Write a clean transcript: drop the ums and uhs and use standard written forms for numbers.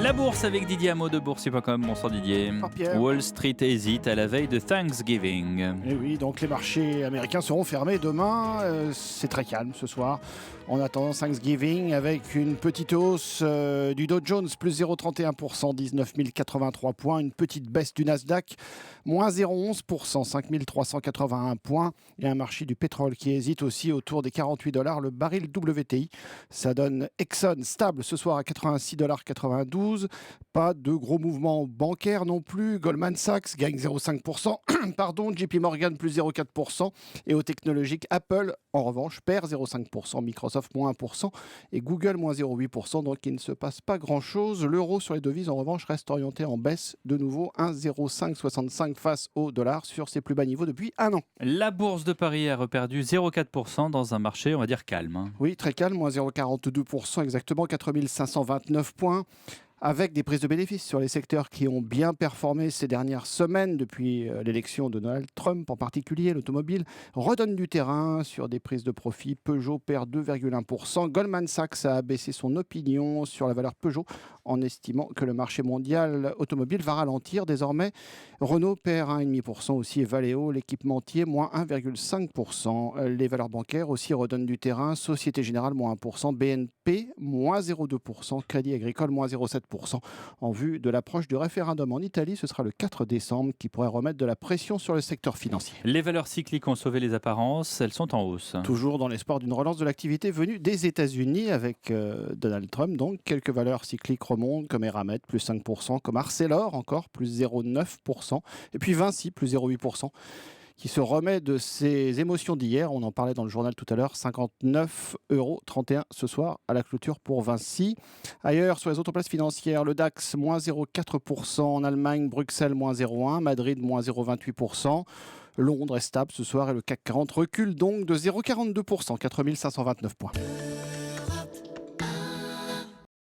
La bourse avec Didier Hameau de boursier.com. Bonsoir Didier. Bonsoir Pierre. Wall Street hésite à la veille de Thanksgiving. Et oui, donc les marchés américains seront fermés demain. C'est très calme ce soir. En attendant Thanksgiving, avec une petite hausse du Dow Jones, plus 0,31%, 19 083 points. Une petite baisse du Nasdaq, moins 0,11%, 5 381 points. Et un marché du pétrole qui hésite aussi autour des $48 le baril WTI. Ça donne Exxon stable ce soir à $86,92. Pas de gros mouvements bancaires non plus. Goldman Sachs gagne 0,5%. Pardon, JP Morgan plus 0,4%. Et au technologique, Apple, en revanche, perd 0,5%. Microsoft, moins 1%. Et Google, moins 0,8%. Donc, il ne se passe pas grand-chose. L'euro sur les devises, en revanche, reste orienté en baisse. De nouveau, 1,0565 face au dollar sur ses plus bas niveaux depuis un an. La bourse de Paris a reperdu 0,4% dans un marché, on va dire, calme. Oui, très calme, moins 0,42%, exactement 4529 points. Avec des prises de bénéfices sur les secteurs qui ont bien performé ces dernières semaines depuis l'élection de Donald Trump, en particulier l'automobile, redonne du terrain sur des prises de profit. Peugeot perd 2,1%. Goldman Sachs a abaissé son opinion sur la valeur Peugeot en estimant que le marché mondial automobile va ralentir. Désormais, Renault perd 1,5% aussi et Valeo, l'équipementier, moins 1,5%. Les valeurs bancaires aussi redonnent du terrain. Société Générale, moins 1%. BNP, moins 0,2%. Crédit Agricole, moins 0,7%. En vue de l'approche du référendum en Italie, ce sera le 4 décembre qui pourrait remettre de la pression sur le secteur financier. Les valeurs cycliques ont sauvé les apparences, elles sont en hausse. Toujours dans l'espoir d'une relance de l'activité venue des États-Unis avec Donald Trump. Donc, quelques valeurs cycliques remontent comme Eramet, plus 5%, comme Arcelor encore, plus 0,9%, et puis Vinci, plus 0,8%. Qui se remet de ses émotions d'hier. On en parlait dans le journal tout à l'heure. 59,31 € ce soir à la clôture pour Vinci. Ailleurs, sur les autres places financières, le DAX, moins 0,4% en Allemagne, Bruxelles, moins 0,1%, Madrid, moins 0,28%. Londres est stable ce soir et le CAC 40 recule donc de 0,42%, 4529 points.